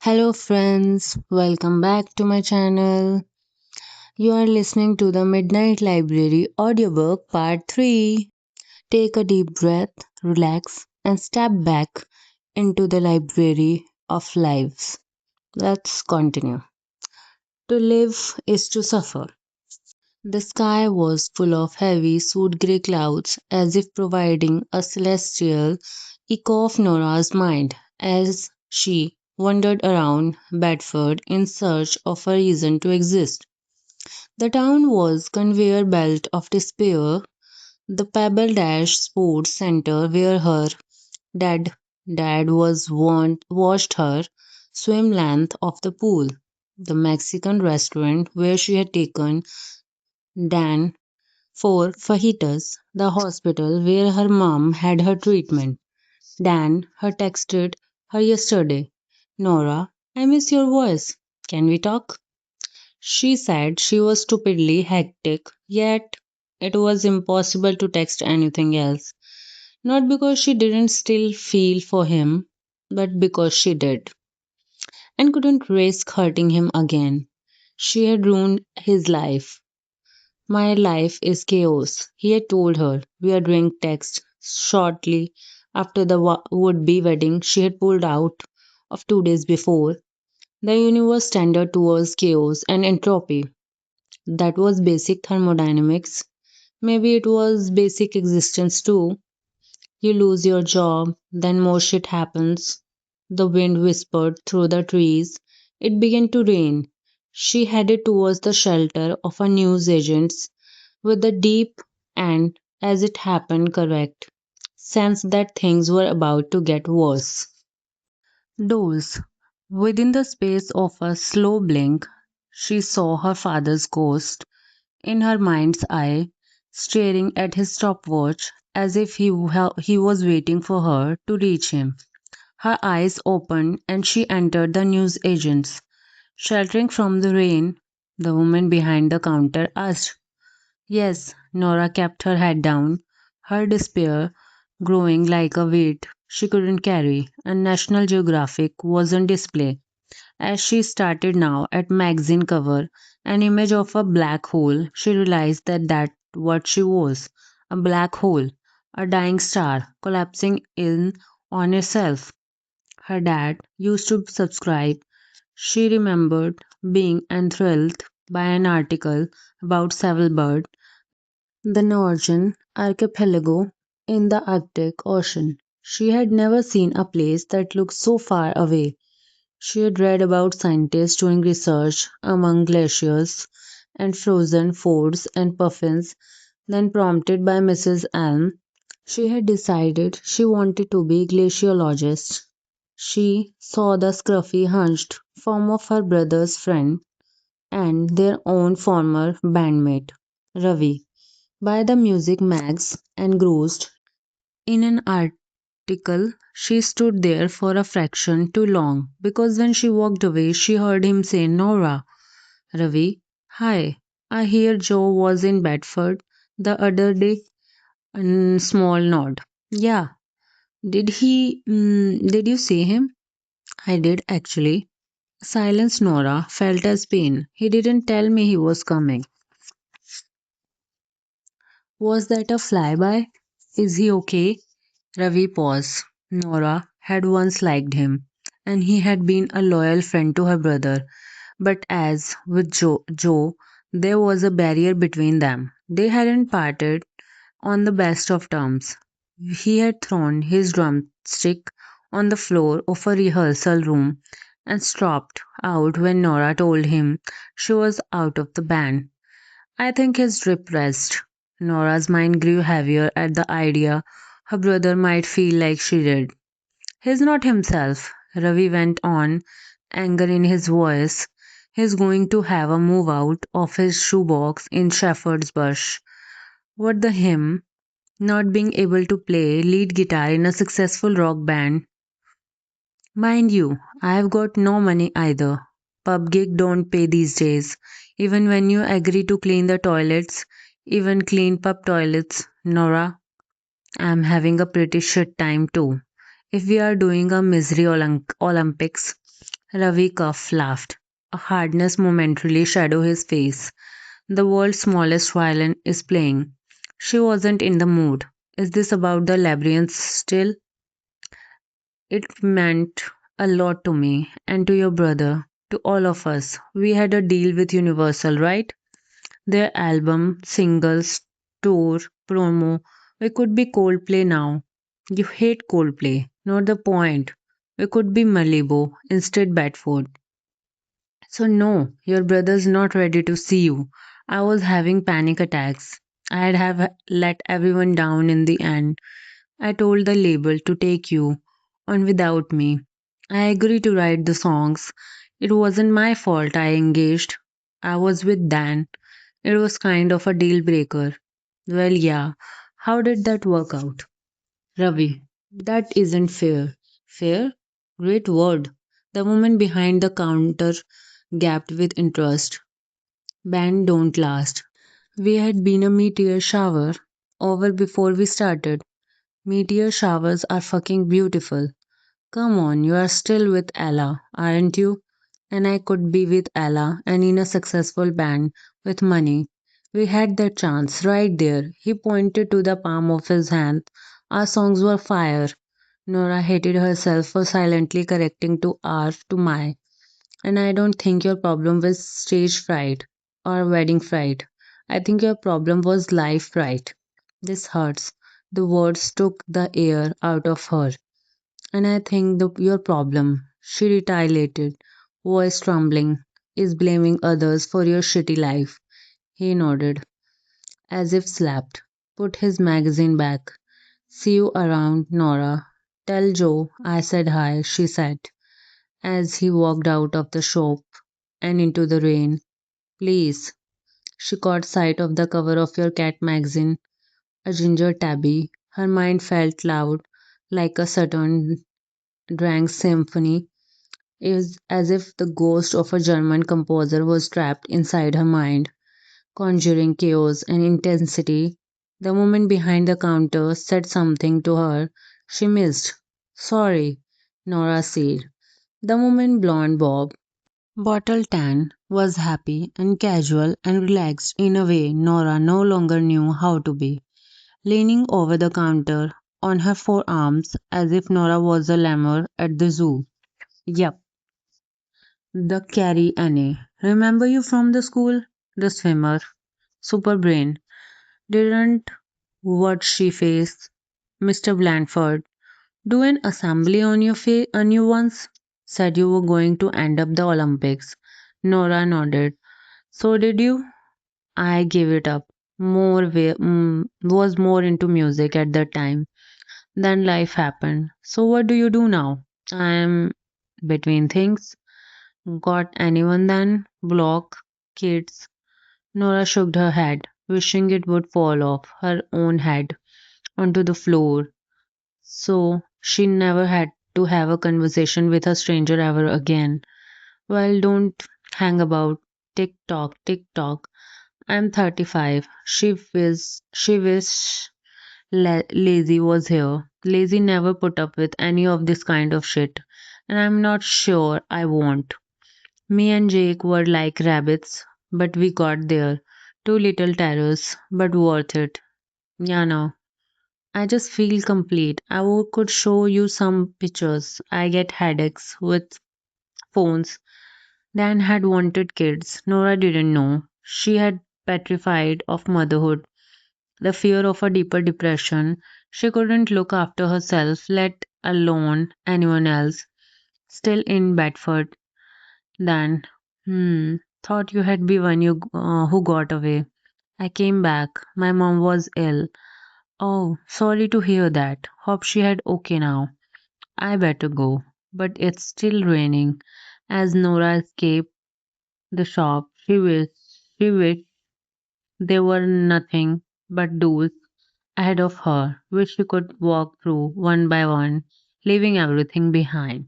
Hello, friends, welcome back to my channel. You are listening to the Midnight Library Audiobook Part 3. Take a deep breath, relax, and step back into the library of lives. Let's continue. To live is to suffer. The sky was full of heavy, soot grey clouds, as if providing a celestial echo of Nora's mind as she wandered around Bedford in search of a reason to exist. The town was conveyor belt of despair, the Pebble Dash Sports Center where her dead dad was watched her swim length of the pool, the Mexican restaurant where she had taken Dan for fajitas, the hospital where her mom had her treatment. Dan had texted her yesterday, Nora, I miss your voice. Can we talk? She said she was stupidly hectic, yet it was impossible to text anything else. Not because she didn't still feel for him, but because she did, and couldn't risk hurting him again. She had ruined his life. My life is chaos, he had told her. We are doing text shortly after the would be wedding she had pulled out of 2 days before. The universe tended towards chaos and entropy. That was basic thermodynamics. Maybe it was basic existence too. You lose your job, then more shit happens. The wind whispered through the trees. It began to rain. She headed towards the shelter of a newsagent's with the deep and, as it happened, correct sense that things were about to get worse. Doors. Within the space of a slow blink, she saw her father's ghost in her mind's eye, staring at his stopwatch as if he was waiting for her to reach him. Her eyes opened and she entered the newsagent's. Sheltering from the rain, the woman behind the counter asked. Yes, Nora kept her head down, her despair growing like a weight she couldn't carry, and National Geographic was on display. As she started now at magazine cover, an image of a black hole, she realized that what she was, a black hole, a dying star collapsing in on itself. Her dad used to subscribe. She remembered being enthralled by an article about Bird, the Norwegian archipelago in the Arctic Ocean. She had never seen a place that looked so far away. She had read about scientists doing research among glaciers and frozen fords and puffins. Then, prompted by Mrs. Elm, she had decided she wanted to be a glaciologist. She saw the scruffy, hunched form of her brother's friend and their own former bandmate, Ravi, by the music mags engrossed in an article. She stood there for a fraction too long because when she walked away, she heard him say, Nora, Ravi, hi, I hear Joe was in Bedford the other day. Small nod. Yeah, did you see him? I did actually. Silence Nora felt as pain. He didn't tell me he was coming. Was that a flyby? Is he okay? Ravi paused. Nora had once liked him, and he had been a loyal friend to her brother. But as with Joe, there was a barrier between them. They hadn't parted on the best of terms. He had thrown his drumstick on the floor of a rehearsal room and stropped out when Nora told him she was out of the band. I think his drip pressed. Nora's mind grew heavier at the idea her brother might feel like she did. He's not himself, Ravi went on, anger in his voice. He's going to have a move out of his shoebox in Shepherd's Bush. What the him? Not being able to play lead guitar in a successful rock band. Mind you, I've got no money either. Pub gig don't pay these days. Even when you agree to clean the toilets, even clean pub toilets, Nora, I'm having a pretty shit time too. If we are doing a misery Olympics, Ravi Cuff laughed. A hardness momentarily shadowed his face. The world's smallest violin is playing. She wasn't in the mood. Is this about the labyrinth still? It meant a lot to me and to your brother, to all of us. We had a deal with Universal, right? Their album, singles, tour, promo. We could be Coldplay now. You hate Coldplay. Not the point. We could be Malibu instead Bedford. So no, your brother's not ready to see you. I was having panic attacks. I'd have let everyone down in the end. I told the label to take you on without me. I agreed to write the songs. It wasn't my fault I engaged. I was with Dan. It was kind of a deal breaker. Well, yeah. How did that work out? Ravi, that isn't fair. Fair? Great word. The woman behind the counter gaped with interest. Band don't last. We had been a meteor shower over before we started. Meteor showers are fucking beautiful. Come on, you are still with Ella, aren't you? And I could be with Ella and in a successful band with money. We had that chance right there. He pointed to the palm of his hand. Our songs were fire. Nora hated herself for silently correcting to R to my. And I don't think your problem was stage fright or wedding fright. I think your problem was life fright. This hurts. The words took the air out of her. And I think your problem, she retaliated, voice trembling, is blaming others for your shitty life. He nodded, as if slapped. Put his magazine back. See you around, Nora. Tell Joe I said hi, she said, as he walked out of the shop and into the rain. Please. She caught sight of the cover of your cat magazine, a ginger tabby. Her mind felt loud, like a Saturn drank symphony. Is as if the ghost of a German composer was trapped inside her mind, conjuring chaos and intensity. The woman behind the counter said something to her she missed. Sorry, Nora said. The woman, blonde bob, bottle tan, was happy and casual and relaxed in a way Nora no longer knew how to be, leaning over the counter on her forearms as if Nora was a lemur at the zoo. Yep, the Carrie Anne. Remember you from the school? The swimmer. Super brain. Didn't what she faced? Mr. Blandford. Do an assembly on on you once? Said you were going to end up the Olympics. Nora nodded. So did you? I gave it up. Was more into music at that time. Then life happened. So what do you do now? I'm between things. Got anyone then? Block? Kids? Nora shook her head, wishing it would fall off her own head onto the floor, so she never had to have a conversation with a stranger ever again. Well, don't hang about. Tick tock, tick tock. I'm 35. She wish Lazy was here. Lazy never put up with any of this kind of shit, and I'm not sure I won't. Me and Jake were like rabbits, but we got there. Two little terrors, but worth it. Yeah, no. I just feel complete. Could show you some pictures. I get headaches with phones. Dan had wanted kids. Nora didn't know. She had petrified of motherhood, the fear of a deeper depression. She couldn't look after herself, let alone anyone else. Still in Bedford, Dan. Thought you had been one who got away. I came back. My mom was ill. Oh, sorry to hear that. Hope she had okay now. I better go. But it's still raining. As Nora escaped the shop, she wished there were nothing but doors ahead of her, which she could walk through one by one, leaving everything behind.